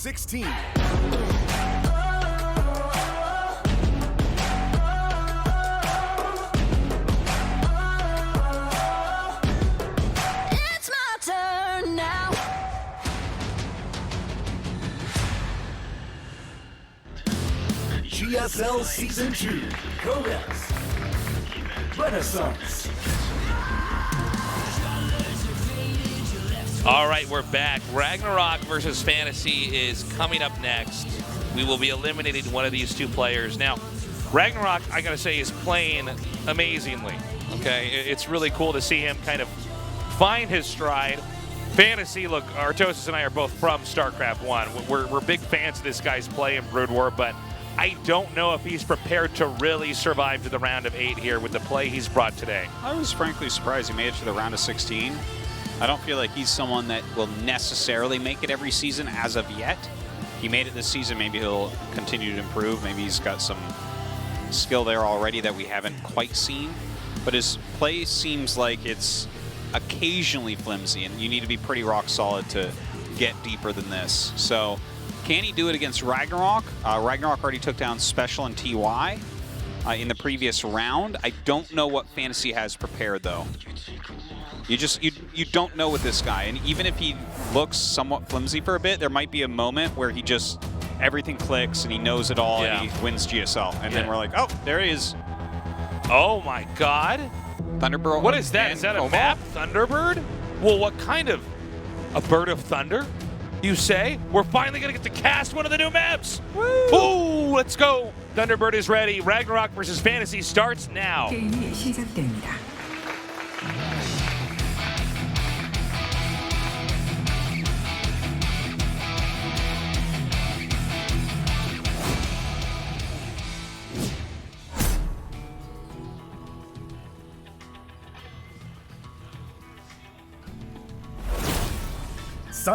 16. It's my turn now. GSL Season 2, Codex, Renaissance. All right, we're back. RagnaroK versus FanTaSy is coming up next. We will be eliminating one of these two players. Now, RagnaroK, I gotta say, is playing amazingly. Okay, it's really cool to see him kind of find his stride. FanTaSy, look, Artosis and I are both from StarCraft 1. We're big fans of this guy's play in Brood War, but I don't know if he's prepared to really survive to the round of 8 here with the play he's brought today. I was frankly surprised he made it to the round of 16. I don't feel like he's someone that will necessarily make it every season as of yet. He made it this season. Maybe he'll continue to improve. Maybe he's got some skill there already that we haven't quite seen. But his play seems like it's occasionally flimsy, and you need to be pretty rock solid to get deeper than this. So can he do it against RagnaroK? RagnaroK already took down Special and TY in the previous round. I don't know what FanTaSy has prepared, though. You don't know with this guy, and even if he looks somewhat flimsy for a bit, there might be a moment where he just, everything clicks and he knows it all and he wins GSL. And then we're like, oh, there he is. Oh my God. Thunderbird. What is that? Is that a map? Thunderbird? Well, what kind of? A bird of thunder? You say? We're finally going to get to cast one of the new maps. Woo! Ooh, let's go. Thunderbird is ready. RagnaroK versus FanTaSy starts now. 게임이 시작됩니다.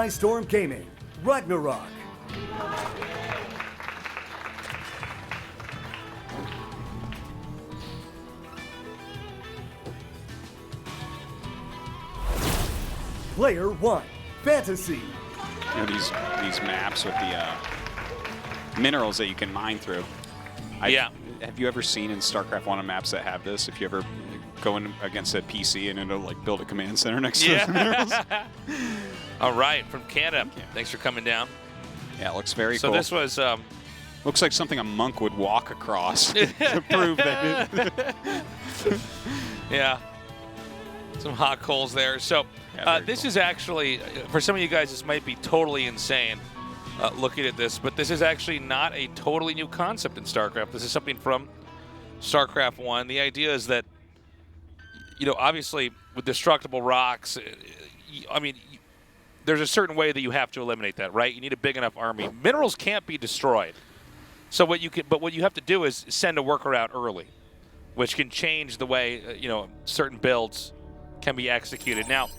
Storm Gaming, RagnaroK. Player 1, FanTaSy. You know, these maps with the minerals that you can mine through. Have you ever seen in StarCraft 1 maps that have this? If you ever go in against a PC and it'll like build a command center next to those minerals. All right, from Canada. Thanks for coming down. Yeah, it looks very so cool. So this was... looks like something a monk would walk across to prove that. Yeah. Some hot coals there. So this is actually, for some of you guys, this might be totally insane looking at this, but this is actually not a totally new concept in StarCraft. This is something from StarCraft 1. The idea is that, you know, obviously with destructible rocks, I mean, there's a certain way that you have to eliminate that, right? You need a big enough army. Minerals can't be destroyed. So what you have to do is send a worker out early, which can change the way, you know, certain builds can be executed. Now,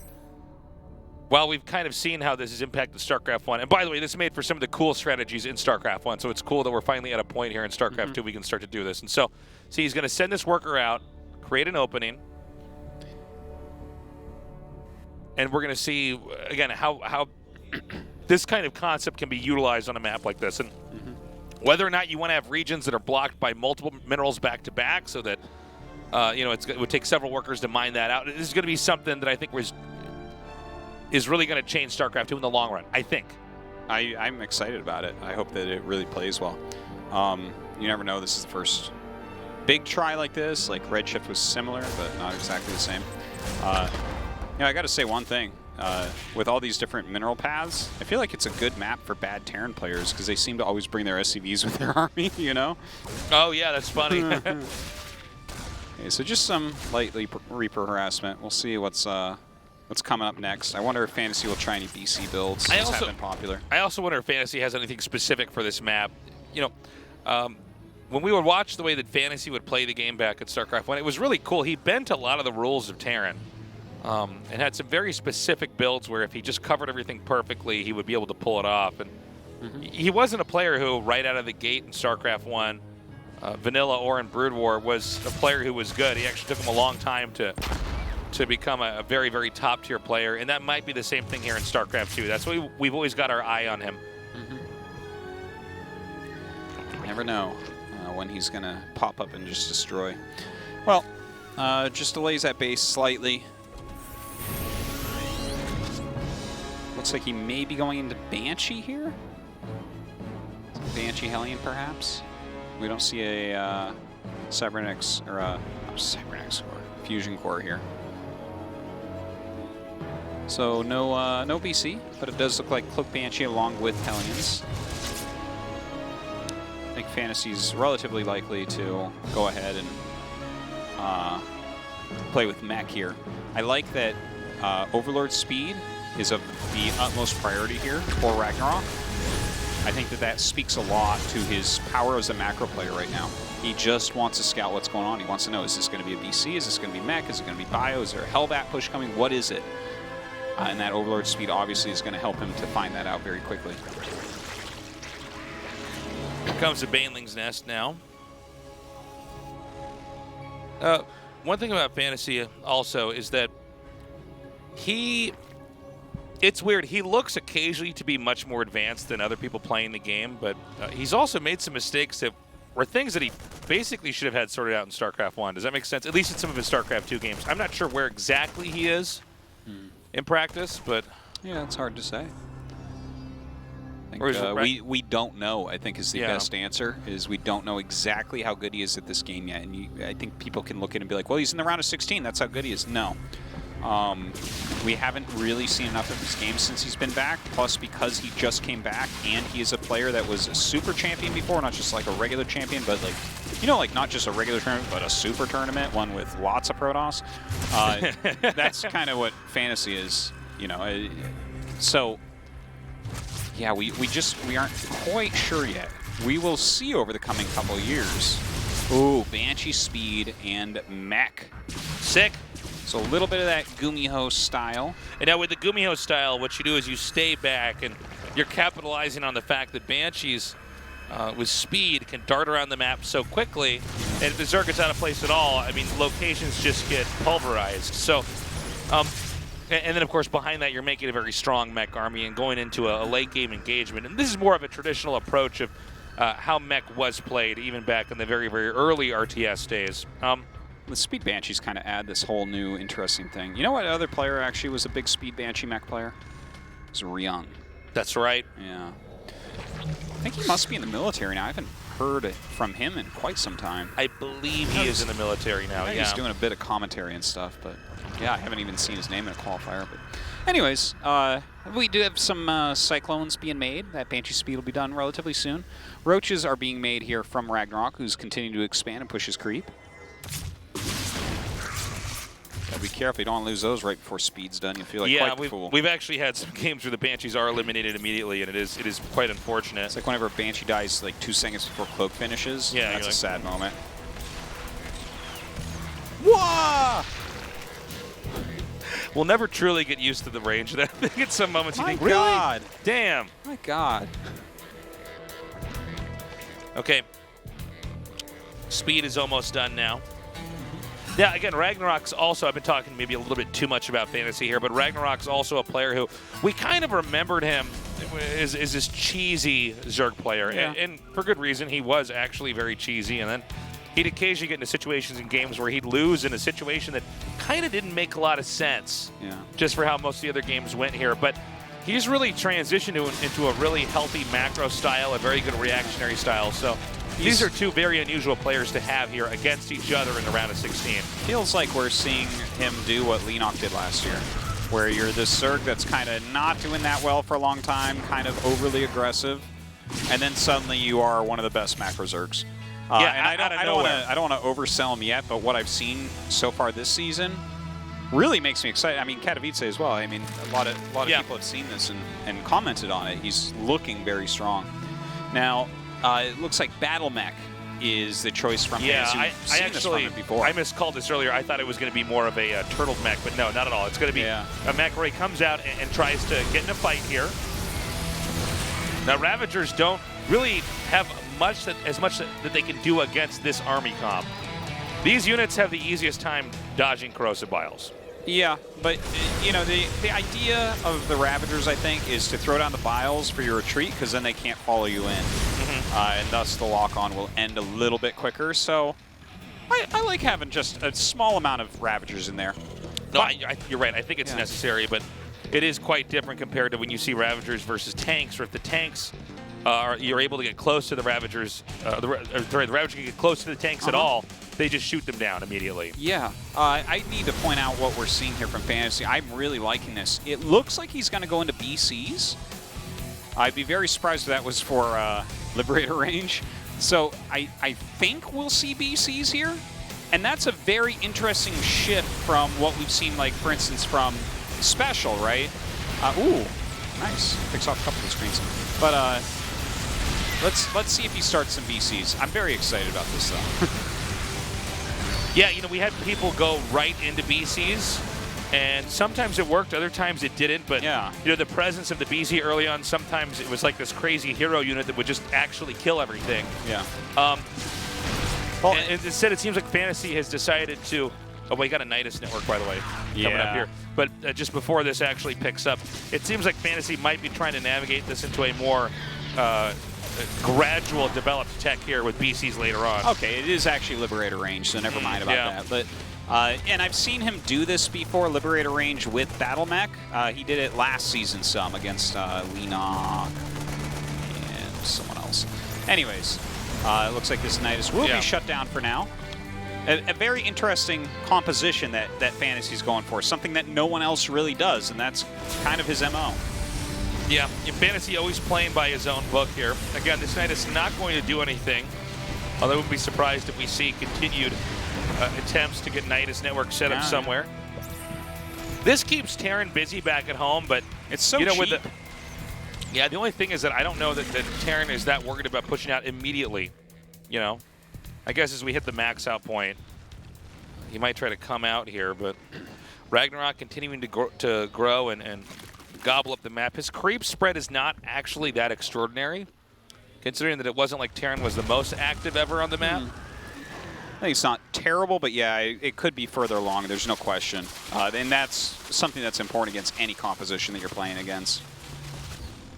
while we've kind of seen how this has impacted StarCraft 1, and by the way, this made for some of the cool strategies in StarCraft 1, so it's cool that we're finally at a point here in StarCraft 2 we can start to do this. And so, see, he's going to send this worker out, create an opening, and we're going to see, again, how this kind of concept can be utilized on a map like this. And whether or not you want to have regions that are blocked by multiple minerals back-to-back so that, you know, it would take several workers to mine that out. This is going to be something that I think is really going to change StarCraft 2 in the long run, I think. I'm excited about it. I hope that it really plays well. You never know. This is the first big try like this. Like Redshift was similar, but not exactly the same. Yeah, I got to say one thing. With all these different mineral paths, I feel like it's a good map for bad Terran players because they seem to always bring their SCVs with their army, you know? Oh, yeah, that's funny. Okay, so just some light Reaper harassment. We'll see what's coming up next. I wonder if FanTaSy will try any BC builds. Those have been popular. I also wonder if FanTaSy has anything specific for this map. You know, when we would watch the way that FanTaSy would play the game back at StarCraft 1, it was really cool. He bent a lot of the rules of Terran. And had some very specific builds where if he just covered everything perfectly, he would be able to pull it off. And he wasn't a player who, right out of the gate in StarCraft 1, vanilla or in Brood War, was a player who was good. He actually took him a long time to become a very, very top-tier player. And that might be the same thing here in StarCraft 2. That's why we've always got our eye on him. never know when he's going to pop up and just destroy. Well, just delays that base slightly. Looks like he may be going into Banshee here. Banshee Hellion, perhaps. We don't see a Cybernetics or a Cybernetics core, Fusion core here. So no no BC, but it does look like Cloak Banshee along with Hellions. I think FanTaSy's relatively likely to go ahead and play with mech here. I like that Overlord speed is of the utmost priority here for RagnaroK. I think that that speaks a lot to his power as a macro player right now. He just wants to scout what's going on. He wants to know, is this going to be a BC? Is this going to be mech? Is it going to be bio? Is there a Hellbat push coming? What is it? And that Overlord speed obviously is going to help him to find that out very quickly. Here comes the Baneling's Nest now. One thing about FanTaSy also is that it's weird. He looks occasionally to be much more advanced than other people playing the game, but he's also made some mistakes that were things that he basically should have had sorted out in StarCraft 1. Does that make sense? At least in some of his StarCraft 2 games. I'm not sure where exactly he is in practice, but... Yeah, it's hard to say. I think, we don't know, I think, is the best answer, is we don't know exactly how good he is at this game yet. And I think people can look at it and be like, well, he's in the round of 16. That's how good he is. No. We haven't really seen enough of his game since he's been back, plus because he just came back and he is a player that was a super champion before, not just like a regular champion, but like, you know, like not just a regular tournament, but a super tournament, one with lots of Protoss. That's kind of what FanTaSy is, you know. So, yeah, we aren't quite sure yet. We will see over the coming couple of years. Ooh, Banshee speed and mech. Sick. So a little bit of that Gumiho style. And now with the Gumiho style, what you do is you stay back, and you're capitalizing on the fact that Banshees, with speed, can dart around the map so quickly, and if the Zerg is out of place at all, I mean, locations just get pulverized. So, and then of course behind that, you're making a very strong mech army and going into a late game engagement. And this is more of a traditional approach of how mech was played, even back in the very, very early RTS days. The Speed Banshees kind of add this whole new interesting thing. You know what other player actually was a big Speed Banshee mech player? It was Ryung. That's right. Yeah. I think he must be in the military now. I haven't heard from him in quite some time. I believe he is in the military now, yeah. He's doing a bit of commentary and stuff, but yeah, I haven't even seen his name in a qualifier. But anyways, we do have some Cyclones being made. That Banshee speed will be done relatively soon. Roaches are being made here from RagnaroK, who's continuing to expand and push his creep. Gotta be careful, you don't want to lose those right before speed's done. You feel like quite the fool. We've actually had some games where the Banshees are eliminated immediately, and it is quite unfortunate. It's like whenever a Banshee dies like 2 seconds before Cloak finishes. Yeah, that's a sad moment. Whoa! We'll never truly get used to the range of that thing. At some moments you think, really? God. Damn. My God. Okay. Speed is almost done now. Yeah, again, RagnaroK's also, I've been talking maybe a little bit too much about FanTaSy here, but RagnaroK's also a player who we kind of remembered him as this cheesy Zerg player. Yeah. And for good reason, he was actually very cheesy. And then he'd occasionally get into situations in games where he'd lose in a situation that kind of didn't make a lot of sense, just for how most of the other games went here. But he's really transitioned into a really healthy macro style, a very good reactionary style. So these are two very unusual players to have here against each other in the round of 16. Feels like we're seeing him do what Lenok did last year, where you're this Zerg that's kind of not doing that well for a long time, kind of overly aggressive, and then suddenly you are one of the best macro Zergs. Yeah, and I don't want to oversell him yet, but what I've seen so far this season really makes me excited. I mean, Katowice as well. I mean, a lot of people have seen this and commented on it. He's looking very strong. Now, it looks like Battle Mech is the choice from I actually I miscalled this earlier. I thought it was going to be more of a turtle mech, but no, not at all. It's going to be a mech where he comes out and tries to get in a fight here. Now, Ravagers don't really have as much that they can do against this army comp. These units have the easiest time dodging corrosive biles. Yeah, but you know, the idea of the Ravagers, I think, is to throw down the biles for your retreat, because then they can't follow you in. and thus the lock-on will end a little bit quicker. So I like having just a small amount of Ravagers in there. No, you're right. I think it's necessary, but it is quite different compared to when you see Ravagers versus tanks, or if the tanks you're able to get close to the Ravagers, the Ravagers can get close to the tanks at all, they just shoot them down immediately. Yeah. I need to point out what we're seeing here from FanTaSy. I'm really liking this. It looks like he's going to go into BCs. I'd be very surprised if that was for Liberator range. So I think we'll see BCs here. And that's a very interesting shift from what we've seen, like, for instance, from Special, right? Ooh, nice. Picks off a couple of the screens. But let's see if he starts some BCs. I'm very excited about this, though. Yeah, you know, we had people go right into BCs, and sometimes it worked, other times it didn't. But you know, the presence of the BC early on, sometimes it was like this crazy hero unit that would just actually kill everything. Yeah. And instead, it seems like FanTaSy has decided to. Oh, we got a Nidus network, by the way, coming up here. But just before this actually picks up, it seems like FanTaSy might be trying to navigate this into a more gradual developed tech here with BCs later on. Okay, it is actually Liberator range, so never mind about that. But and I've seen him do this before, Liberator range with Battle Mech. He did it last season some against Leenock and someone else. Anyways, it looks like this Nidus will be shut down for now. A very interesting composition that FanTaSy's going for, something that no one else really does, and that's kind of his MO. Yeah, FanTaSy always playing by his own book here. Again, this Nidus is not going to do anything, although I wouldn't be surprised if we see continued attempts to get Nidus network set up somewhere. This keeps Terran busy back at home, but it's so cheap. With the only thing is that I don't know that Terran is that worried about pushing out immediately, you know. I guess as we hit the max out point, he might try to come out here, but RagnaroK continuing to grow and gobble up the map. His creep spread is not actually that extraordinary, considering that it wasn't like Terran was the most active ever on the map. I think it's not terrible, but yeah, it could be further along. There's no question. And that's something that's important against any composition that you're playing against.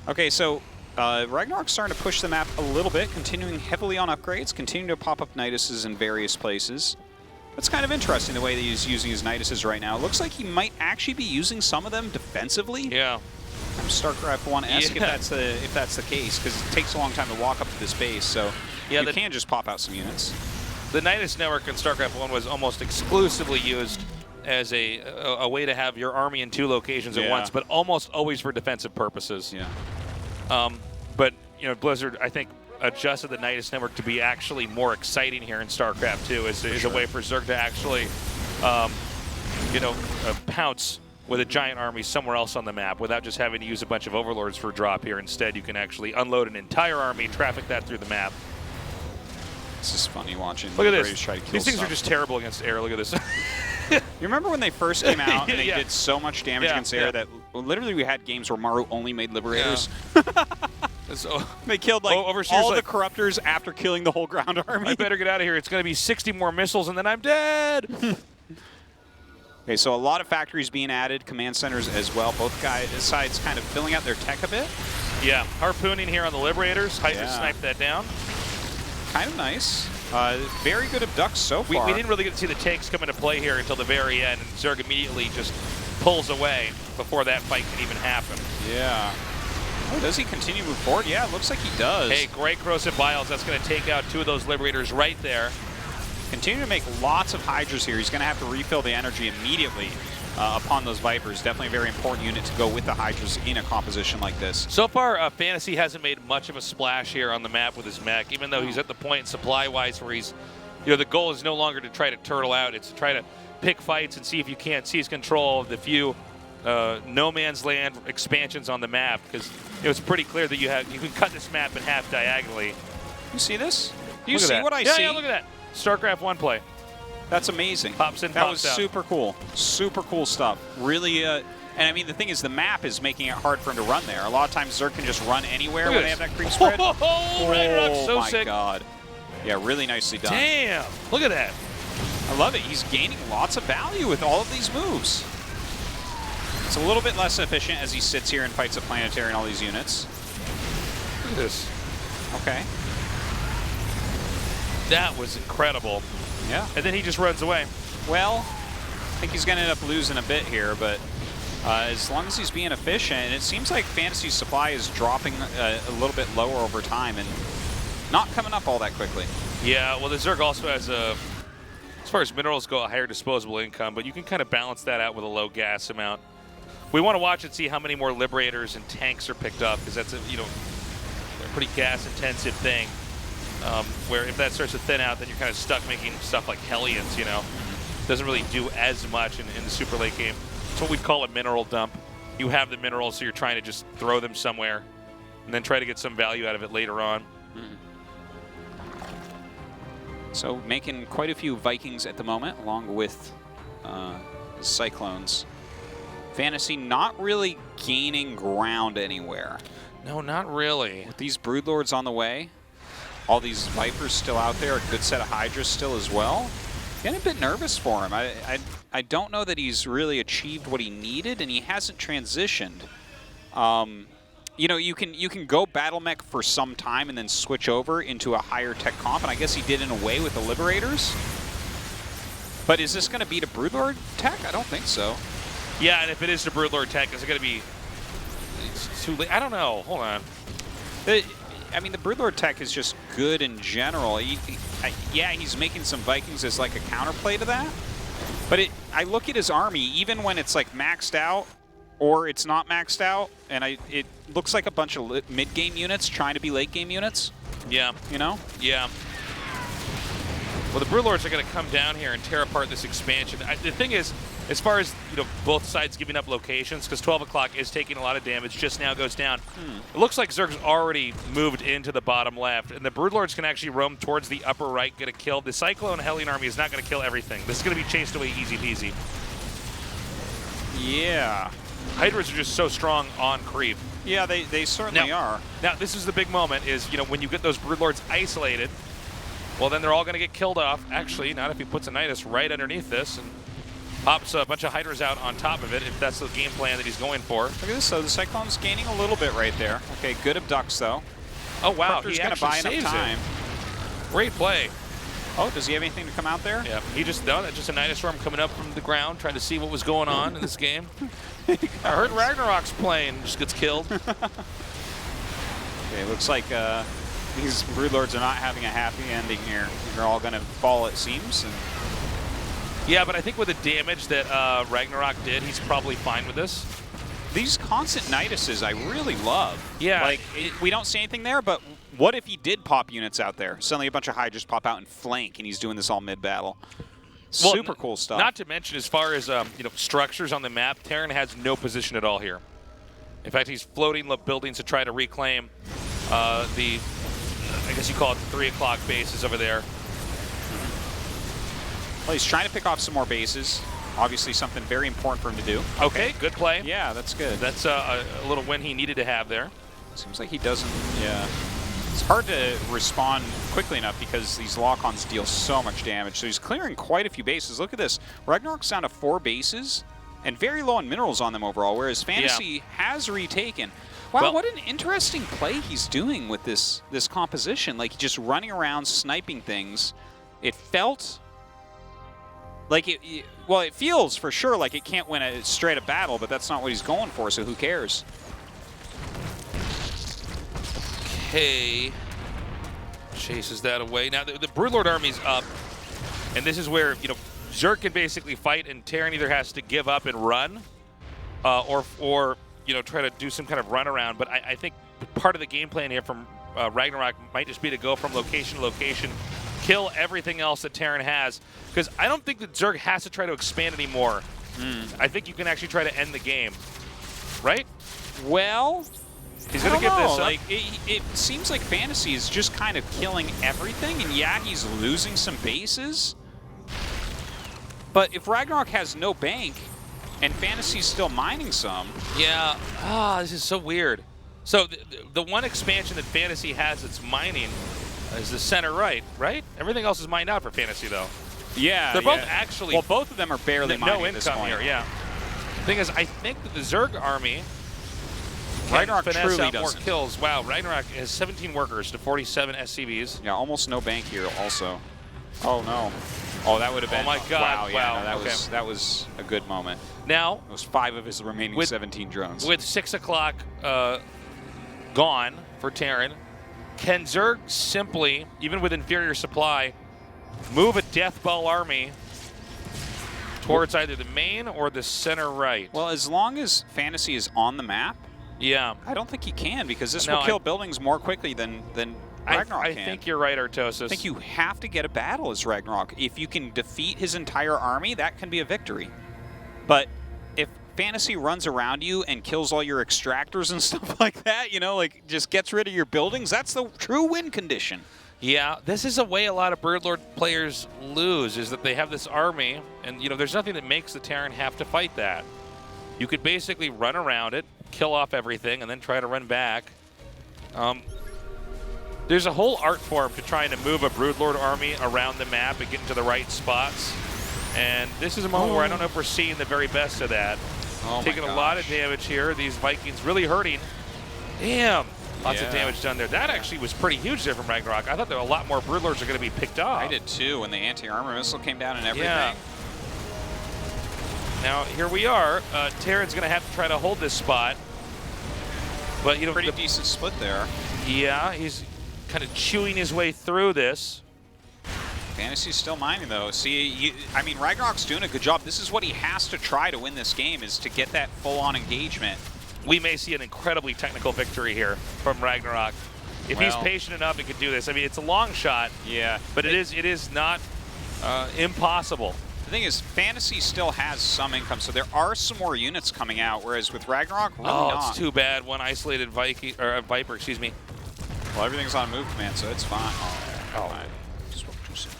Okay, so RagnaroK's starting to push the map a little bit, continuing heavily on upgrades, continuing to pop up Niduses in various places. That's kind of interesting, the way that he's using his Niduses right now. It looks like he might actually be using some of them defensively. Yeah. I'm StarCraft 1-esque if that's the case, because it takes a long time to walk up to this base, so you can just pop out some units. The Nidus network in StarCraft 1 was almost exclusively used as a way to have your army in two locations at once, but almost always for defensive purposes. Yeah. But you know, Blizzard, I think, adjusted the Nidus network to be actually more exciting here in StarCraft 2 is a way for Zerg to actually, you know, pounce with a giant army somewhere else on the map without just having to use a bunch of overlords for a drop here. Instead, you can actually unload an entire army, traffic that through the map. This is funny watching. Look at this. Try to kill These things stuff. are just terrible against air. Look at this. You remember when they first came out and they did so much damage against air that literally we had games where Maru only made Liberators? So, they killed like all the Corruptors after killing the whole ground army. I better get out of here. It's going to be 60 more missiles and then I'm dead. Okay, so a lot of factories being added, command centers as well. Both sides kind of filling out their tech a bit. Yeah, harpooning here on the Liberators. Hydra sniped that down. Kind of nice. Very good abducts so far. We didn't really get to see the takes come into play here until the very end, and Zerg immediately just pulls away before that fight can even happen. Yeah. Oh, does he continue to move forward? Yeah, it looks like he does. Hey, great Corrosive Vials. That's going to take out two of those Liberators right there. Continue to make lots of Hydras here. He's going to have to refill the energy immediately upon those Vipers. Definitely a very important unit to go with the Hydras in a composition like this. So far, FanTaSy hasn't made much of a splash here on the map with his mech, even though he's at the point supply-wise where he's, you know, the goal is no longer to try to turtle out. It's to try to pick fights and see if you can't seize control of the few no man's land expansions on the map, because it was pretty clear that you can cut this map in half diagonally. You see this? Do you see what I see? Yeah, look at that. StarCraft 1 play. That's amazing. Pops in, that pops was out. super cool. Super cool stuff. Really, and I mean, the thing is, the map is making it hard for him to run there. A lot of times, Zerg can just run anywhere when they have that creep spread. RagnaroK's so sick. Oh my god. Yeah, really nicely done. Damn. Look at that. I love it. He's gaining lots of value with all of these moves. It's a little bit less efficient as he sits here and fights a planetary and all these units. Look at this. Okay. That was incredible. Yeah. And then he just runs away. Well, I think he's going to end up losing a bit here, but as long as he's being efficient, and it seems like FanTaSy's supply is dropping a little bit lower over time and not coming up all that quickly. Yeah, well, the Zerg also has a, as far as minerals go, a higher disposable income, but you can kind of balance that out with a low gas amount. We want to watch and see how many more Liberators and tanks are picked up, because that's a, you know, a pretty gas-intensive thing. Where if that starts to thin out, then you're kind of stuck making stuff like Hellions, you know. Doesn't really do as much in the super late game. It's what we'd call a mineral dump. You have the minerals, so you're trying to just throw them somewhere and then try to get some value out of it later on. So making quite a few Vikings at the moment, along with Cyclones. FanTaSy not really gaining ground anywhere. No, not really. With these Broodlords on the way, all these Vipers still out there, a good set of Hydras still as well. Getting a bit nervous for him. I don't know that he's really achieved what he needed, and he hasn't transitioned. You know, you can go Battle Mech for some time and then switch over into a higher tech comp, and I guess he did in a way with the Liberators. But is this going to beat a Broodlord tech? I don't think so. Yeah, and if it is the Broodlord tech, is it going to be too late? I don't know. Hold on. I mean, the Broodlord tech is just good in general. Yeah, he's making some Vikings as like a counterplay to that. But I look at his army, even when it's like maxed out or it's not maxed out, and it looks like a bunch of mid-game units trying to be late-game units. Yeah. You know? Yeah. Well, the Broodlords are going to come down here and tear apart this expansion. The thing is, as far as, you know, both sides giving up locations, because 12 o'clock is taking a lot of damage, just now goes down. It looks like Zerg's already moved into the bottom left, and the Broodlords can actually roam towards the upper right, get a kill. The Cyclone Hellion army is not going to kill everything. This is going to be chased away easy peasy. Yeah. Hydras are just so strong on creep. Yeah, they certainly are. Now, this is the big moment, is, you know, when you get those Broodlords isolated, well, then they're all going to get killed off. Actually, not if he puts a Nidus right underneath this and pops a bunch of Hydras out on top of it, if that's the game plan that he's going for. Look at this, though. The Cyclone's gaining a little bit right there. Okay, good abducts, though. Oh, wow. He's He going to buy enough time. Great play. Oh, does he have anything to come out there? Yeah, he just, no, that's just a Nidus Storm coming up from the ground, trying to see what was going on in this game. I heard RagnaroK's plane just gets killed. Okay, looks like these Broodlords are not having a happy ending here. They're all going to fall, it seems. And yeah, but I think with the damage that RagnaroK did, he's probably fine with this. these constant Niduses I really love. Yeah. Like, we don't see anything there, but what if he did pop units out there? Suddenly a bunch of Hydras pop out and flank, and he's doing this all mid-battle. Well, super cool stuff. Not to mention, as far as you know, structures on the map, Terran has no position at all here. In fact, he's floating buildings to try to reclaim the, I guess you call it the 3 o'clock bases over there. Well, he's trying to pick off some more bases. Obviously something very important for him to do. Okay, good play. Yeah, that's good. That's a little win he needed to have there. Seems like he doesn't, yeah. It's hard to respond quickly enough because these lock-ons deal so much damage. So he's clearing quite a few bases. Look at this. RagnaroK's down to 4 bases and very low on minerals on them overall, whereas FanTaSy has retaken. Wow, well, what an interesting play he's doing with this composition. Like, just running around, sniping things. It felt like well, it feels for sure like it can't win a straight-up battle, but that's not what he's going for, so who cares? Okay. Chases that away. Now, the Broodlord army's up, and this is where, you know, Zerg can basically fight, and Terran either has to give up and run, or you know, try to do some kind of run around. But I think part of the game plan here from RagnaroK might just be to go from location to location, kill everything else that Terran has, because I don't think that Zerg has to try to expand anymore. I think you can actually try to end the game, right? Well, he's going to give this up. Like, it seems like FanTaSy is just kind of killing everything, and yeah, he's losing some bases. But if RagnaroK has no bank, and FanTaSy's still mining some... Yeah, this is so weird. So the one expansion that FanTaSy has that's mining is the center right? Everything else is mined out for FanTaSy, though. Yeah, they're both actually... Well, both of them are barely mining no at this income point. here, yeah. The thing is, I think that the Zerg army Ragnarok finesse truly out more doesn't. kills. Wow, Ragnarok has 17 workers to 47 SCVs. Yeah, almost no bank here also. Oh, no. Oh, that would have been. Oh, my God. Wow, yeah, Wow. no, Okay. that was a good moment. Now, It was 5 of his remaining With- 17 drones. with 6 o'clock gone for Terran, can Zerg simply, even with inferior supply, move a Death Ball army towards either the main or the center right? Well, as long as FanTaSy is on the map, Yeah. I don't think he can, because this No, will kill buildings more quickly than Ragnarok I can. think you're right, Artosis. I think you have to get a battle as Ragnarok. If you can defeat his entire army, that can be a victory. But if FanTaSy runs around you and kills all your extractors and stuff like that, you know, like just gets rid of your buildings, that's the true win condition. Yeah, this is a way a lot of Broodlord players lose, is that they have this army, and you know, there's nothing that makes the Terran have to fight that. You could basically run around it, kill off everything, and then try to run back. There's a whole art form to trying to move a Broodlord army around the map and get into the right spots. And this is a moment where I don't know if we're seeing the very best of that. Oh, Taking a lot of damage here. These Vikings really hurting. Damn. Lots of damage done there. That actually was pretty huge there from Ragnarok. I thought there were a lot more Broodlords are going to be picked off. I did too, when the anti-armor missile came down and everything. Yeah. Now, here we are. Terran's going to have to try to hold this spot. But, you know, Pretty decent split there. yeah, he's kind of chewing his way through this. FanTaSy's still mining, though. See, I mean, Ragnarok's doing a good job. This is what he has to try to win this game, is to get that full-on engagement. We may see an incredibly technical victory here from Ragnarok. If he's Well- patient enough, he could do this. I mean, it's a long shot, Yeah. but it is not impossible. The thing is, FanTaSy still has some income, so there are some more units coming out, whereas with Ragnarok, really Oh, not. it's too bad. One isolated Viking or Viper, excuse me. Well, everything's on move command, so it's fine. Oh. Fine. Just spoke too soon.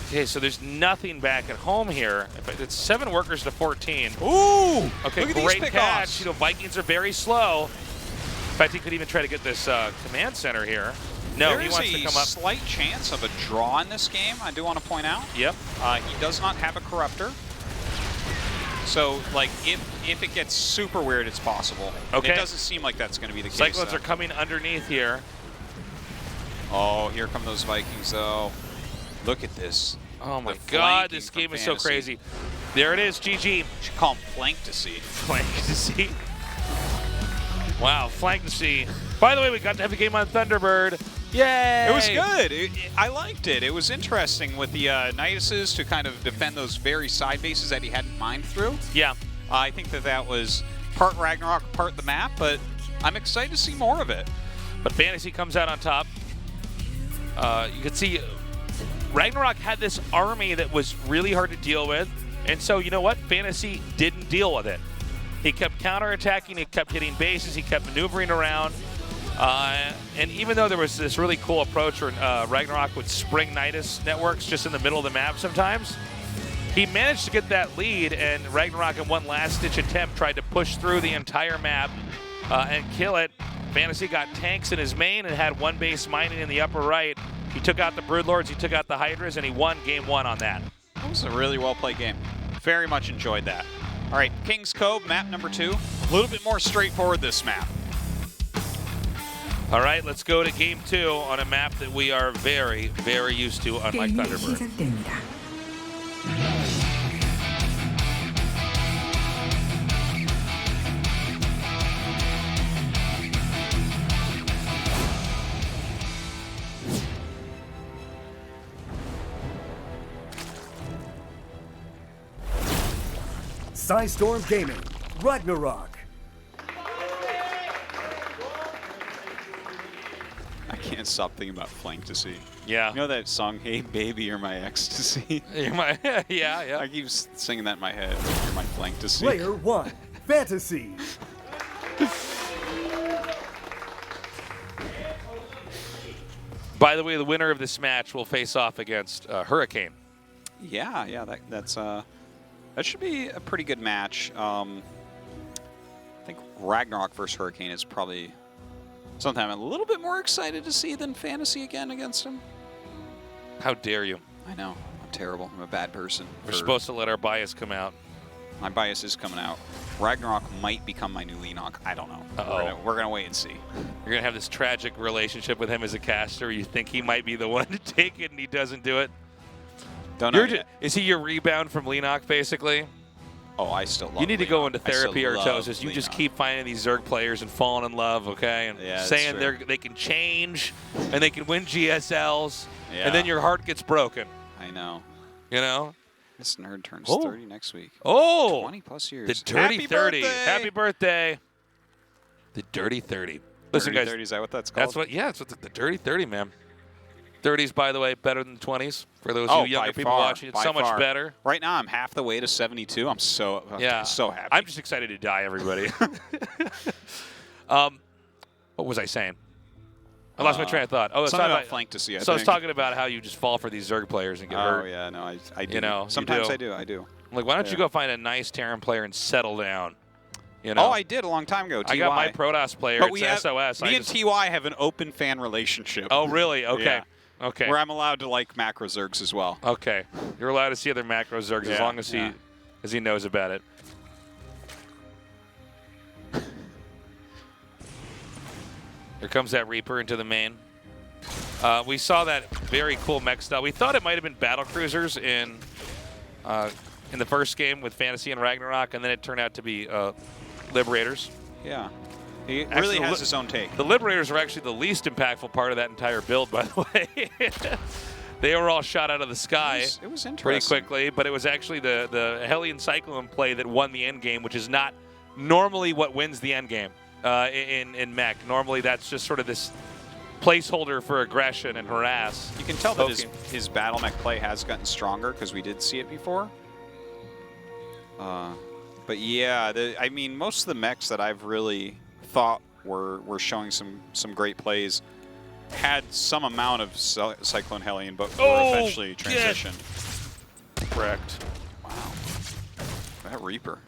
Okay, so there's nothing back at home here. In fact, it's 7 workers to 14. Ooh! Okay, Look at great these catch. pickoffs. You know, Vikings are very slow. In fact, he could even try to get this command center here. No, he wants to come There up. is a slight chance of a draw in this game, I do want to point out. Yep. He does not have a corruptor. So, like, if it gets super weird, it's possible. Okay. It doesn't seem like that's going to be the case. Cyclones though. are coming underneath here. Oh, here come those Vikings, though. Look at this. Oh my The God, flanking this from game is so FanTaSy. crazy. There it is, GG. Should call him FanTaSy. FanTaSy. Wow, FanTaSy. By the way, we got to have a game on Thunderbird. Yay! It was good. I liked it. It was interesting with the Niduses to kind of defend those very side bases that he hadn't mined through. Yeah. I think that was part Ragnarok, part the map, but I'm excited to see more of it. But FanTaSy comes out on top. You can see Ragnarok had this army that was really hard to deal with. And so, you know what? FanTaSy didn't deal with it. He kept counterattacking, he kept hitting bases, he kept maneuvering around. And even though there was this really cool approach where Ragnarok would spring Nidus networks just in the middle of the map sometimes, he managed to get that lead, and Ragnarok in one last-ditch attempt tried to push through the entire map and kill it. FanTaSy got tanks in his main and had one base mining in the upper right. He took out the Broodlords, he took out the Hydras, and he won game 1 on that. It was a really well-played game. Very much enjoyed that. All right, Kings Cove, map number 2. A little bit more straightforward this map. All right, let's go to game 2 on a map that we are very, very used to, unlike 게임이 Thunderbird. 시작됩니다. Storm Gaming, RagnaroK. I can't stop thinking about FanTaSy. Yeah. You know that song, Hey Baby, You're My Ecstasy? You're my, yeah. I keep singing that in my head. You're my FanTaSy. Player 1, FanTaSy. By the way, the winner of this match will face off against Hurricane. Yeah, that should be a pretty good match. I think Ragnarok versus Hurricane is probably something I'm a little bit more excited to see than FanTaSy again against him. How dare you? I know, I'm terrible. I'm a bad person. We're supposed to let our bias come out. My bias is coming out. RagnaroK might become my new Leenock. I don't know. We're gonna wait and see. You're going to have this tragic relationship with him as a caster. You think he might be the one to take it, and he doesn't do it. Don't know yet. Is he your rebound from Leenock, basically? Oh, I still love You need to go into therapy, Artosis. You Leenock. just keep finding these Zerg players and falling in love, okay? And saying they can change and they can win GSLs, and then your heart gets broken. I know. You know? This nerd turns 30 next week. Oh! 20 plus years. The dirty Happy 30. Birthday! Happy birthday. The dirty 30. Listen, dirty guys. 30, is that what that's called? That's what. Yeah, it's what the dirty 30, man. 30s, by the way, better than 20s. For those of you younger people watching, it's so much better. Right now, I'm half the way to 72. I'm so happy. I'm just excited to die, everybody. What was I saying? I lost my train of thought. Oh, something about FanTaSy, I was talking about how you just fall for these Zerg players and get hurt. Oh, yeah, no, I do. You know, sometimes I do. I'm like, why don't you go find a nice Terran player and settle down? You know? Oh, I did a long time ago. TY. I got my Protoss player. But it's SOS. Me and TY have an open fan relationship. Oh, really? Okay. Yeah. Okay. Where I'm allowed to like macro Zergs as well. Okay. You're allowed to see other macro Zergs as long as he knows about it. Here comes that Reaper into the main. We saw that very cool mech style. We thought it might have been battle cruisers in the first game with FanTaSy and RagnaroK, and then it turned out to be Liberators. Yeah. He really has his own take. The Liberators are actually the least impactful part of that entire build, by the way. They were all shot out of the sky it was interesting. pretty quickly, but it was actually the Hellion Cyclone play that won the end game, which is not normally what wins the end game in mech. Normally that's just sort of this placeholder for aggression and harass. You can tell that his battle mech play has gotten stronger because we did see it before. But yeah, I mean, most of the mechs that I've really thought were showing some great plays had some amount of Cyclone Hellion, but were eventually transitioned. Correct. Wow. That Reaper.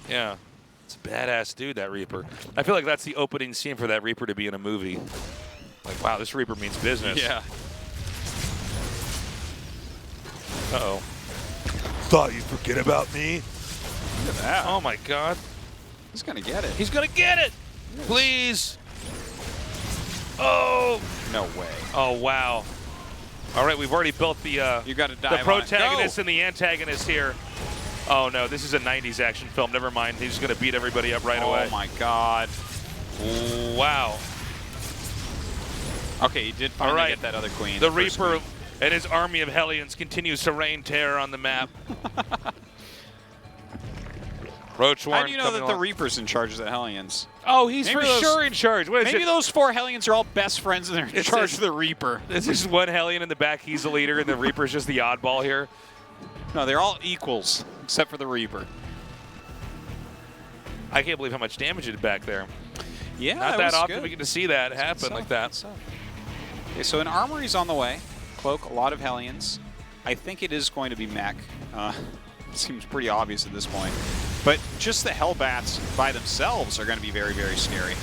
Yeah. It's a badass dude, that Reaper. I feel like that's the opening scene for that Reaper to be in a movie. Like, wow, this Reaper means business. Yeah. Uh-oh. Thought you'd forget about me? Look at that. Oh, my God. He's going to get it. He's going to get it! Please! Oh! No way. Oh, wow. All right, we've already built the you got to dive the protagonist and the antagonist here. Oh, no, this is a 90s action film. Never mind. He's going to beat everybody up right away. Oh, my God. Wow. Okay, he did finally get that other queen. The Reaper and his army of Hellions continues to rain terror on the map. Roach How do you know that the Reaper's in charge of the Hellions? Oh, he's for sure in charge. What is maybe it? Those 4 Hellions are all best friends and they're in charge of the Reaper. This is one Hellion in the back. He's the leader, and the Reaper's just the oddball here. No, they're all equals, except for the Reaper. I can't believe how much damage it did back there. Yeah, Not that often we get to see that happen like that. Okay, so an armory's on the way. Cloak, a lot of Hellions. I think it is going to be mech. Seems pretty obvious at this point. But just the Hellbats by themselves are going to be very, very scary.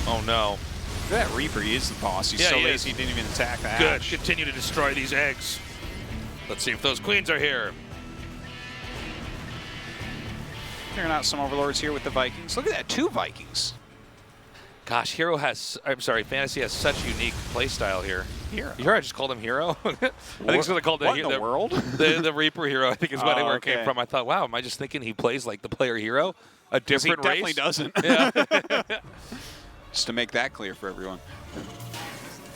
Oh, no. Look at that Reaper. He is the boss. He's so lazy he didn't even attack that. Good. Continue to destroy these eggs. Let's see if those queens are here. Clearing out some overlords here with the Vikings. Look at that, 2 Vikings. Gosh, FanTaSy has such unique playstyle here. Hero. You heard I just called him Hero? I think it's what they called the world? the Reaper Hero, I think is where it came from. I thought, wow, am I just thinking he plays like the player Hero? A different race? He definitely doesn't. Yeah. Just to make that clear for everyone.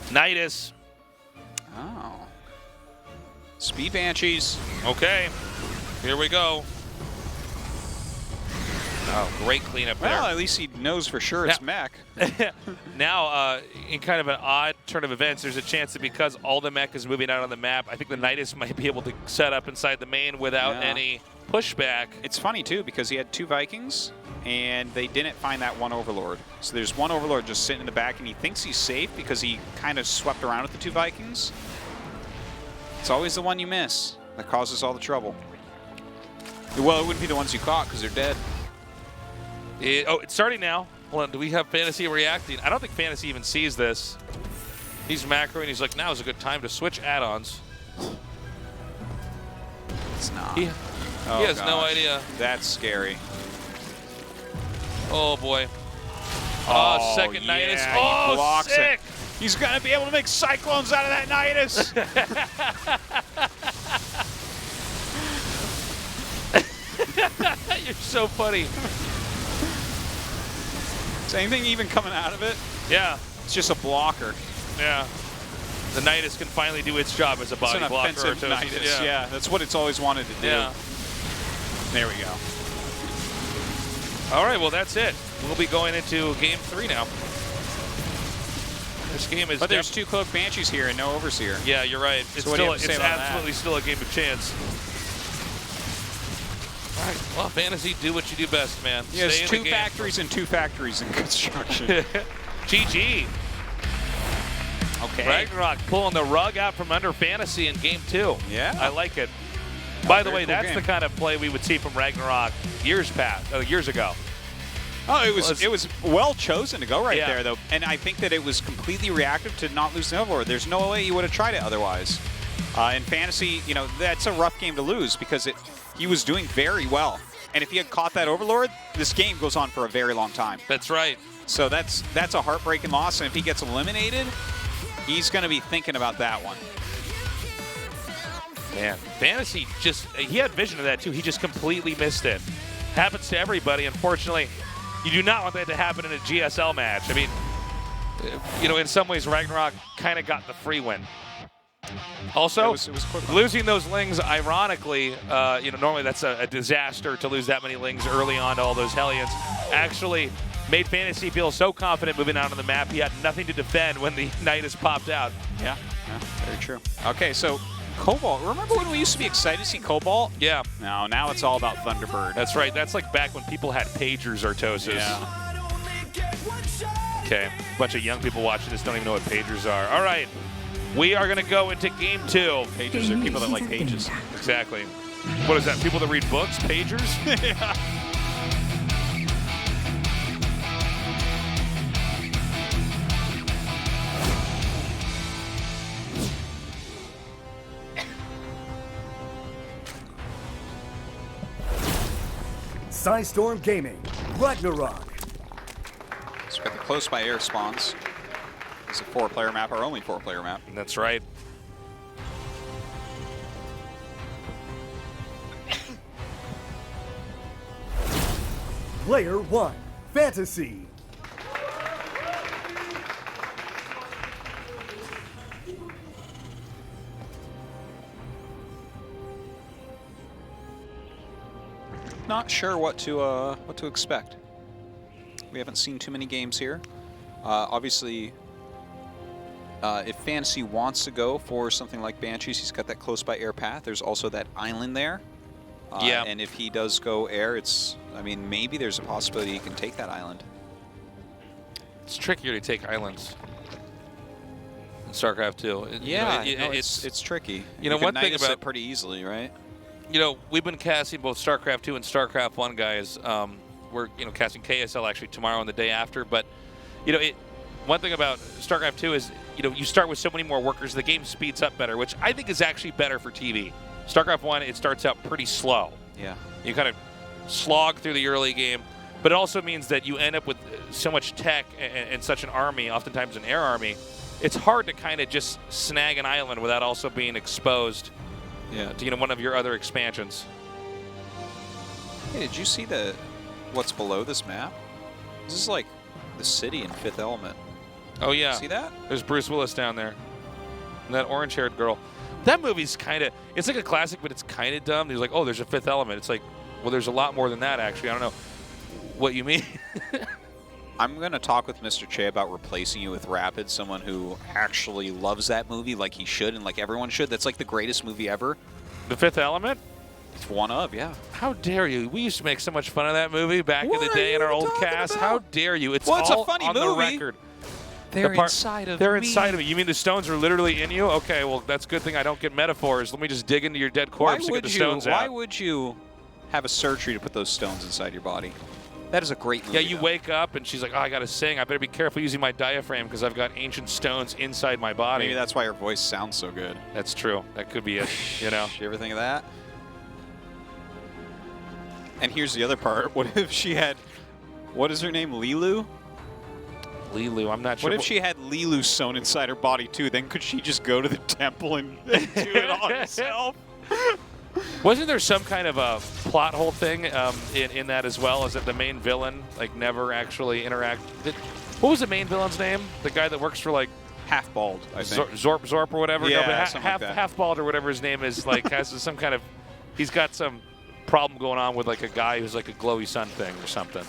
Nidus. Oh. Speed Banshees. Okay. Here we go. Oh, great cleanup there. Well, at least he knows for sure it's mech. Now, in kind of an odd turn of events, there's a chance that because all the mech is moving out on the map, I think the Nidus might be able to set up inside the main without any pushback. It's funny, too, because he had 2 Vikings, and they didn't find that one Overlord. So there's one Overlord just sitting in the back, and he thinks he's safe because he kind of swept around with the 2 Vikings. It's always the one you miss that causes all the trouble. Well, it wouldn't be the ones you caught because they're dead. It's starting now. Hold on, do we have FanTaSy reacting? I don't think FanTaSy even sees this. He's macroing. He's like, now is a good time to switch add-ons. It's not. Oh, he has no gosh. idea. That's scary. Oh, boy. Oh, second yeah, Nidus. he Oh, blocks it. sick. He's going to be able to make cyclones out of that Nidus. You're so funny. Is anything even coming out of it? Yeah. It's just a blocker. Yeah. The Nidus can finally do its job as a body It's an blocker. offensive or Nidus. Yeah, that's what it's always wanted to do. Yeah. There we go. All right, well, that's it. We'll be going into game 3 now. This game is. But there's 2 Cloak Banshees here and no Overseer. Yeah, you're right. It's So what do you still. have to say It's about absolutely that? still a game of chance. All right. Well, fantasy, do what you do best, man. He has Stay in 2 the game. factories and 2 factories in construction. GG. Okay. RagnaroK pulling the rug out from under fantasy in game 2. Yeah. I like it. By the very way, cool that's game. the kind of play we would see from RagnaroK years ago. Oh, it was well chosen to go right Yeah. there, though. And I think that it was completely reactive to not lose the overboard. There's no way he would have tried it otherwise. In fantasy, you know, that's a rough game to lose because he was doing very well. And if he had caught that Overlord, this game goes on for a very long time. That's right. So that's a heartbreaking loss. And if he gets eliminated, he's going to be thinking about that one. Man, fantasy he had vision of that too. He just completely missed it. Happens to everybody, unfortunately. You do not want that to happen in a GSL match. I mean, you know, in some ways, RagnaroK kind of got the free win. Also, It was a quick one. losing those lings, ironically, you know, normally that's a disaster to lose that many lings early on to all those Hellions. Actually made fantasy feel so confident moving out on the map. He had nothing to defend when the Nidus popped out. Yeah, very true. Okay, so Cobalt. Remember when we used to be excited to see Cobalt? Yeah, No, now it's all about Thunderbird. that's right. That's like back when people had pagers or Tosis. Yeah. Okay, a bunch of young people watching this don't even know what pagers are. All right, we are going to go into game 2. Pages are people that like pages. Exactly. What is that? People that read books? Pagers? Yeah. Storm Gaming, RagnaroK. So we got the close by air spawns. It's a 4-player map, our only 4-player map. That's right. Player 1, FanTaSy. Not sure what to expect. We haven't seen too many games here. Obviously, if Fantasy wants to go for something like Banshees, he's got that close by air path. There's also that island there. Yeah. And if he does go air, I mean, maybe there's a possibility he can take that island. It's trickier to take islands in StarCraft 2. It's tricky. You know, can one thing Nidus about- it pretty easily, right? You know, we've been casting both StarCraft 2 and StarCraft 1 guys. We're casting KSL actually tomorrow and the day after. But you know, one thing about StarCraft 2 is you start with so many more workers, the game speeds up better, which I think is actually better for TV. StarCraft 1, it starts out pretty slow. Yeah. You kind of slog through the early game, but it also means that you end up with so much tech and such an army, oftentimes an air army. It's hard to kind of just snag an island without also being exposed to one of your other expansions. Hey, did you see what's below this map? This is like the city in Fifth Element. Oh yeah, See that? there's Bruce Willis down there, and that orange-haired girl. That movie's it's like a classic, but it's kind of dumb. He's like, oh, there's a Fifth Element. It's like, well, there's a lot more than that, actually. I don't know what you mean. I'm going to talk with Mr. Che about replacing you with Rapid, someone who actually loves that movie like he should and like everyone should. That's like the greatest movie ever. The Fifth Element? It's one of, yeah. How dare you? We used to make so much fun of that movie back What in the are day in you our old talking cast. about? How dare you? It's Well, it's a all funny on the movie. record. They're The part- inside of They're me. inside of me. You mean the stones are literally in you? Okay, well, that's a good thing I don't get metaphors. Let me just dig into your dead corpse to get the stones Why out. would you have a surgery to put those stones inside your body? That is a great movie. Yeah, you though. wake up and she's like, oh, I got to sing. I better be careful using my diaphragm because I've got ancient stones inside my body. Maybe that's why her voice sounds so good. That's true. That could be it, you know. Did you ever think of that? And here's the other part. What if she had, what is her name, Lilu? Lilu, I'm not sure. What if she had Lilu sewn inside her body too? Then could she just go to the temple and do it all herself? Wasn't there some kind of a plot hole thing in that as well? Is that the main villain like never actually interacted? What was the main villain's name? The guy that works for like Half bald, I think. Zorp or whatever. Yeah, no, but something like that. half bald or whatever his name is. Like has some kind of. He's got some problem going on with like a guy who's like a glowy sun thing or something.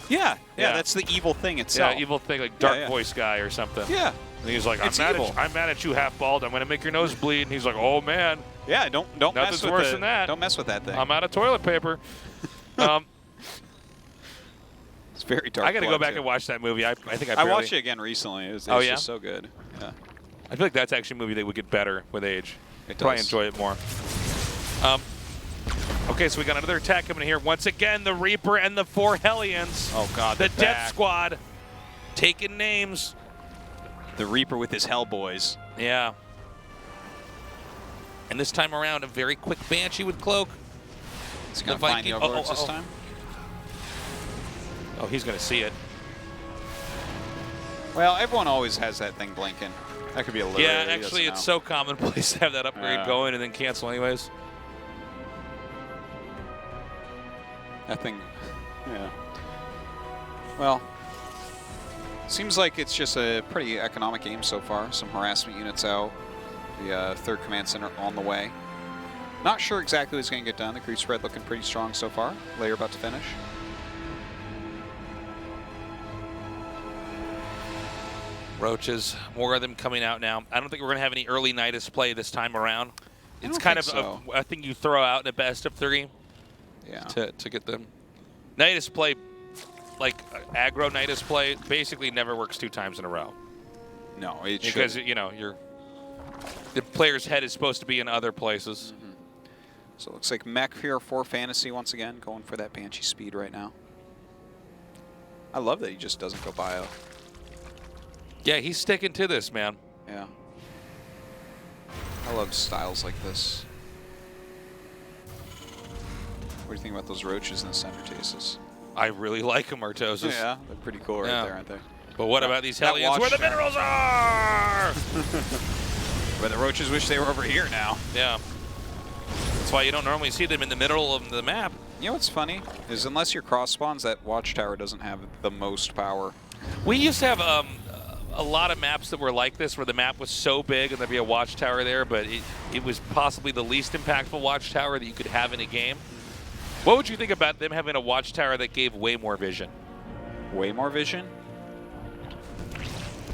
Yeah, Yeah. that's the evil thing itself. Yeah, evil thing like dark yeah. voice guy or something. Yeah. And he's like, It's I'm evil. mad at you, half bald. I'm gonna make your nose bleed. And he's like, oh man, Yeah, don't Nothing's mess with worse than that. Don't mess with that thing. I'm out of toilet paper. It's very dark. I got to go blood, back too. and watch that movie. I think I I barely, watched it again recently. It's Oh, yeah? just so good. Yeah. I feel like that's actually a movie that would get better with age. It Probably does. enjoy it more. Okay, so we got another attack coming in here. Once again, the Reaper and the 4 Hellions. Oh God, The the Death back. Squad taking names. The Reaper with his Hellboys. Yeah. And this time around, a very quick Banshee with Cloak. Is he gonna The find the Viking- overlords this time? Oh, he's going to see it. Well, everyone always has that thing blinking. That could be a lure. Yeah, He actually, doesn't it's know. so commonplace to have that upgrade Yeah. going and then cancel anyways. That thing. Yeah. Well, seems like it's just a pretty economic game so far. Some harassment units out. The 3rd Command Center on the way. Not sure exactly what's going to get done. The crew spread looking pretty strong so far. Layer about to finish. Roaches, more of them coming out now. I don't think we're going to have any early Nidus play this time around. I It's don't kind think of so. a thing you throw out in a best of 3 Yeah. to get them. Nidus play, like aggro Nidus play, basically never works 2 times in a row. No, it Because, should. you know, the player's head is supposed to be in other places. So it looks like Mech here for FanTaSy once again, going for that Banshee speed right now. I love that he just doesn't go bio. Yeah, he's sticking to this, man. Yeah. I love styles like this. What do you think about those roaches in the center chases? I really like him, Artosis. Yeah, they're pretty cool right Yeah. there, aren't they? But what about these that Hellions where the watchtower. minerals are? But the roaches wish they were over here now. Yeah. That's why you don't normally see them in the middle of the map. You know what's funny? Is unless you're cross spawns, that watchtower doesn't have the most power. We used to have a lot of maps that were like this, where the map was so big and there'd be a watchtower there, but it was possibly the least impactful watchtower that you could have in a game. What would you think about them having a watchtower that gave way more vision? Way more vision?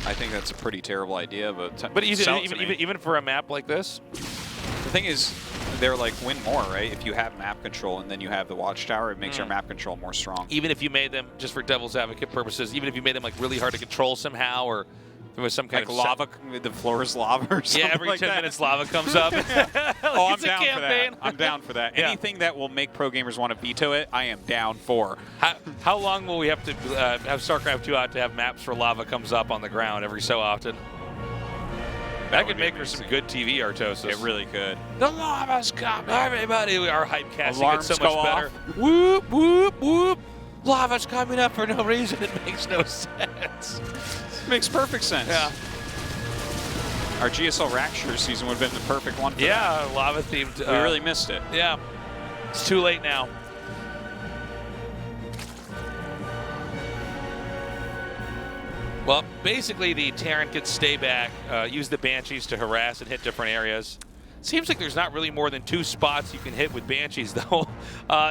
I think that's a pretty terrible idea, but But sell it to me. even for a map like this? The thing is, they're like win more, right? If you have map control and then you have the watchtower, it makes your map control more strong. Even if you made them, just for devil's advocate purposes, even if you made them like really hard to control somehow, or there was some kind Like of lava, the floor is lava or something. Yeah, every like 10 that. minutes lava comes up. Oh, I'm It's a down for campaign. that. I'm down for that. Yeah. Anything that will make pro gamers want to veto it, I am down for. How long will we have to have StarCraft 2 out to have maps for lava comes up on the ground every so often? That could would be make for some amazing. good TV, Artosis. It really could. The lava's coming. Everybody, our hype casting Alarms gets so much go better. off. Whoop, whoop, whoop. Lava's coming up for no reason. It makes no sense. Makes perfect sense. Yeah. Our GSL Rapture season would have been the perfect one for Yeah, lava themed. that. We really missed it. Yeah. It's too late now. Well, basically the Terran could stay back, use the Banshees to harass and hit different areas. Seems like there's not really more than 2 spots you can hit with Banshees, though,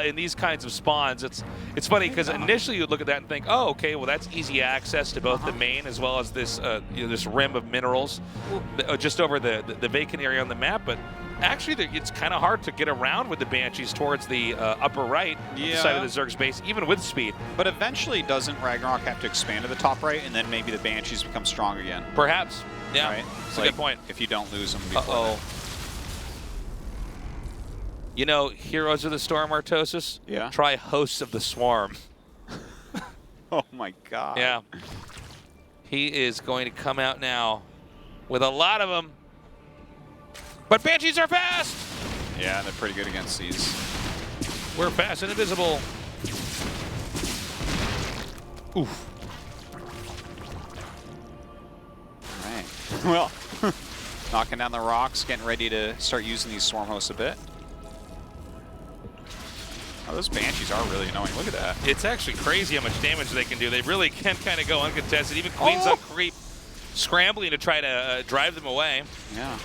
in these kinds of spawns. It's funny because initially you'd look at that and think, oh, okay, well that's easy access to both the main as well as this this rim of minerals just over the vacant area on the map. But actually, it's kind of hard to get around with the Banshees towards the upper right side of the Zerg's base, even with speed. But eventually, doesn't RagnaroK have to expand to the top right, and then maybe the Banshees become strong again? Perhaps. Yeah, Right? that's a good point. If you don't lose them before. Uh-oh. You know, Heroes of the Storm, Artosis? Yeah? Try Hosts of the Swarm. Oh my God. Yeah. He is going to come out now with a lot of them. But Banshees are fast! Yeah, they're pretty good against these. We're fast and invisible. Oof. All right. Well, knocking down the rocks, getting ready to start using these swarm hosts a bit. Oh, those Banshees are really annoying. Look at that. It's actually crazy how much damage they can do. They really can kind of go uncontested. Even Queens on creep, scrambling to try to drive them away. Yeah.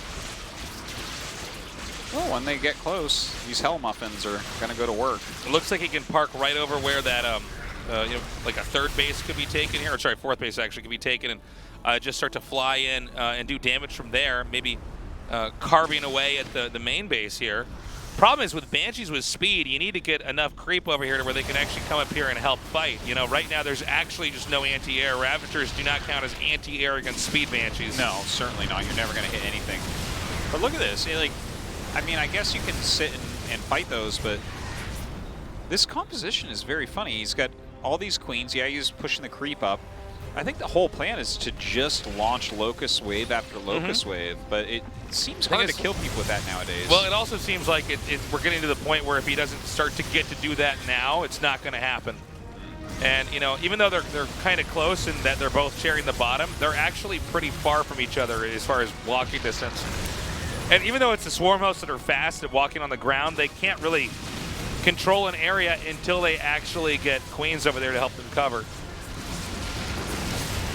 Well, when they get close, these Hell Muffins are going to go to work. It looks like he can park right over where that, you know, like a third base could be taken here. Or sorry, fourth base actually could be taken, and just start to fly in and do damage from there. Maybe carving away at the main base here. Problem is with Banshees with speed, you need to get enough creep over here to where they can actually come up here and help fight. You know, right now there's actually just no anti-air. Ravagers do not count as anti-air against speed Banshees. No, certainly not. You're never going to hit anything. But look at this. Like, I mean, I guess you can sit and fight those, but this composition is very funny. He's got all these queens. Yeah, he's pushing the creep up. I think the whole plan is to just launch Locust Wave after Locust Wave, but it seems hard to kill people with that nowadays. Well, it also seems like we're getting to the point where if he doesn't start to get to do that now, it's not going to happen. And, you know, even though they're kind of close in that they're both sharing the bottom, they're actually pretty far from each other as far as walking distance. And even though it's the swarm hosts that are fast at walking on the ground, they can't really control an area until they actually get queens over there to help them cover.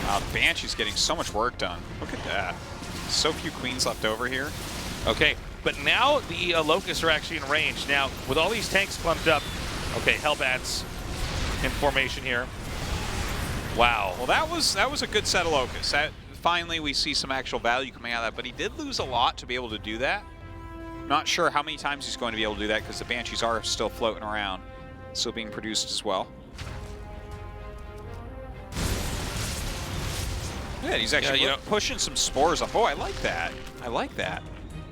Wow, the Banshee's getting so much work done. Look at that. So few queens left over here. Okay, but now the Locusts are actually in range. Now, with all these tanks clumped up, okay, Hellbats in formation here. Wow. Well, that was a good set of Locusts. Finally, we see some actual value coming out of that, but he did lose a lot to be able to do that. Not sure how many times he's going to be able to do that because the Banshees are still floating around, still being produced as well. Yeah, he's actually pushing some spores up. Oh, I like that. I like that.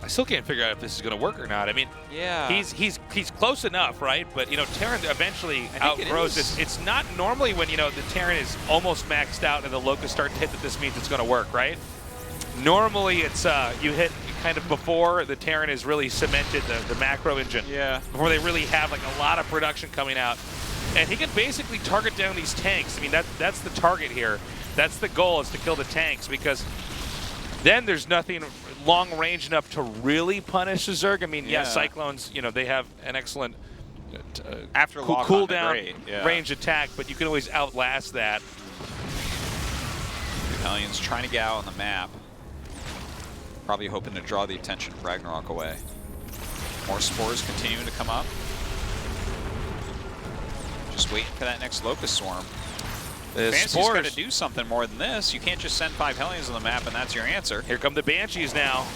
I still can't figure out if this is going to work or not. I mean, yeah, he's close enough, right? But, you know, Terran eventually outgrows this. It's not normally when, you know, the Terran is almost maxed out and the Locusts start to hit that this means it's going to work, right? Normally it's you hit kind of before the Terran is really cemented, the macro engine. Yeah. Before they really have like a lot of production coming out. And he can basically target down these tanks. I mean, that's the target here. That's the goal, is to kill the tanks, because then there's nothing long range enough to really punish the Zerg. I mean, yeah, Cyclones, you know, they have an excellent after cooldown range attack, but you can always outlast that. Hellions trying to get out on the map. Probably hoping to draw the attention of RagnaroK away. More spores continuing to come up. Just waiting for that next Locust Swarm. Fantasy's got to do something more than this. You can't just send 5 Hellions on the map and that's your answer. Here come the Banshees now.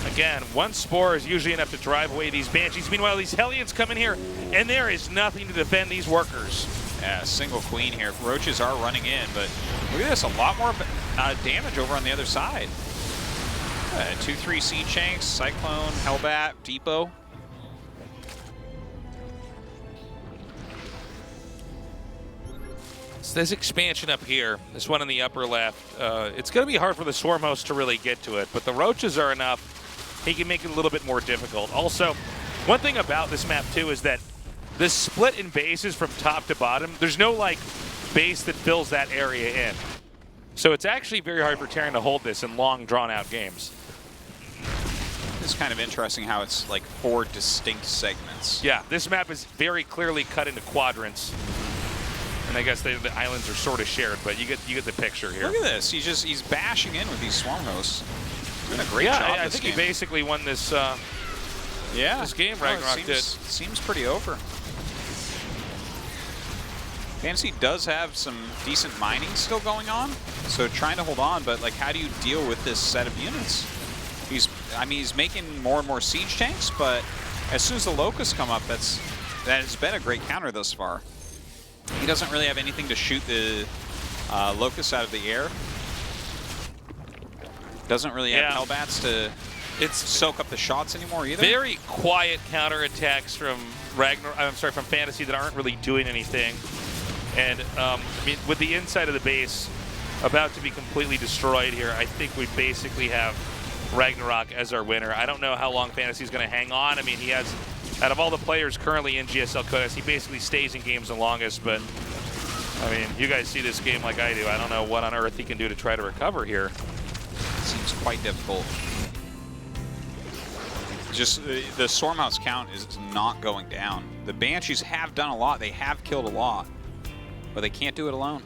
Again, one spore is usually enough to drive away these Banshees. Meanwhile, these Hellions come in here, and there is nothing to defend these workers. Yeah, single queen here. Roaches are running in, but look at this, a lot more damage over on the other side. 2-3 Siege Tanks, Cyclone, Hellbat, Depot. So this expansion up here, this one in the upper left, it's going to be hard for the Swarm Host to really get to it, but the Roaches are enough. He can make it a little bit more difficult. Also, one thing about this map too is that the split in bases from top to bottom, there's no like base that fills that area in. So it's actually very hard for Terran to hold this in long drawn out games. It's kind of interesting how it's like 4 distinct segments. Yeah, this map is very clearly cut into quadrants. And I guess the islands are sort of shared, but you get the picture here. Look at this. He's bashing in with these Swarm Hosts. Doing a great job. I think he basically won this this game. RagnaroK did. Seems pretty over. Fantasy does have some decent mining still going on, so trying to hold on, but like, how do you deal with this set of units? He's making more and more siege tanks, but as soon as the Locusts come up, that has been a great counter thus far. He doesn't really have anything to shoot the Locusts out of the air. Doesn't really have Hellbats to soak up the shots anymore either. Very quiet counterattacks from from Fantasy that aren't really doing anything. And I mean, with the inside of the base about to be completely destroyed here, I think we basically have RagnaroK as our winner. I don't know how long Fantasy is going to hang on. I mean, he has Out of all the players currently in GSL Codex, he basically stays in games the longest, but I mean, you guys see this game like I do. I don't know what on earth he can do to try to recover here. Seems quite difficult. Just the Stormhouse count is not going down. The Banshees have done a lot. They have killed a lot, but they can't do it alone.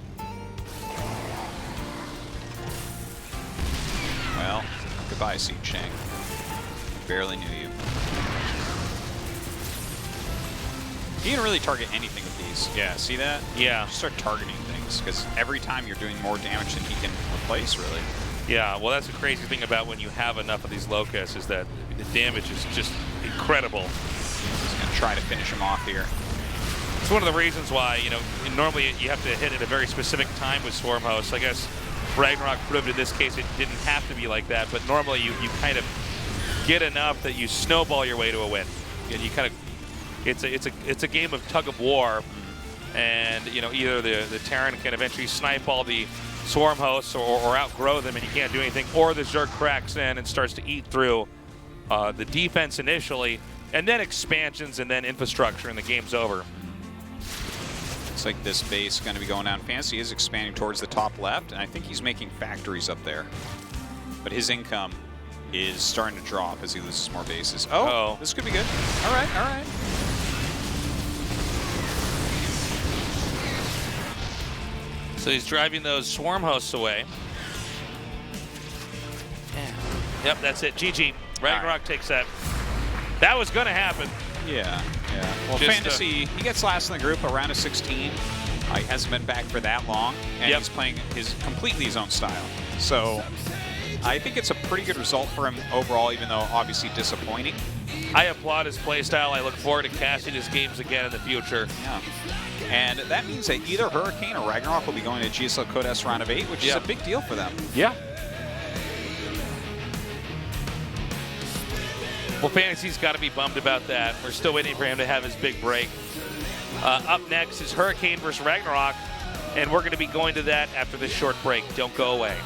Well, goodbye, Seed Shang. Barely knew you. You can really target anything with these. Yeah, see that? Yeah. Just start targeting things, because every time you're doing more damage than he can replace, really. Yeah, well, that's the crazy thing about when you have enough of these locusts is that the damage is just incredible. He's going to try to finish him off here. It's one of the reasons why, you know, normally you have to hit at a very specific time with Swarm Hosts. I guess RagnaroK proved in this case it didn't have to be like that, but normally you kind of get enough that you snowball your way to a win. And you kind of, it's a game of tug of war, and you know, either the Terran can eventually snipe all the Swarm Hosts or outgrow them and you can't do anything, or the Zerg cracks in and starts to eat through the defense initially, and then expansions and then infrastructure, and the game's over. It's like this base going to be going down. FanTaSy is expanding towards the top left, and I think he's making factories up there. But his income is starting to drop as he loses more bases. Oh, this could be good. All right, all right. So he's driving those Swarm Hosts away. Yep, that's it. GG. RagnaroK takes that. That was going to happen. Yeah, yeah. Well, FanTaSy, he gets last in the group, a round of 16. He hasn't been back for that long, and he's playing completely his own style. So I think it's a pretty good result for him overall, even though obviously disappointing. I applaud his play style. I look forward to casting his games again in the future. Yeah. And that means that either Hurricane or RagnaroK will be going to GSL Codex round of 8, which is a big deal for them. Yeah. Well, FanTaSy's got to be bummed about that. We're still waiting for him to have his big break. Up next is Hurricane versus RagnaroK, and we're going to be going to that after this short break. Don't go away.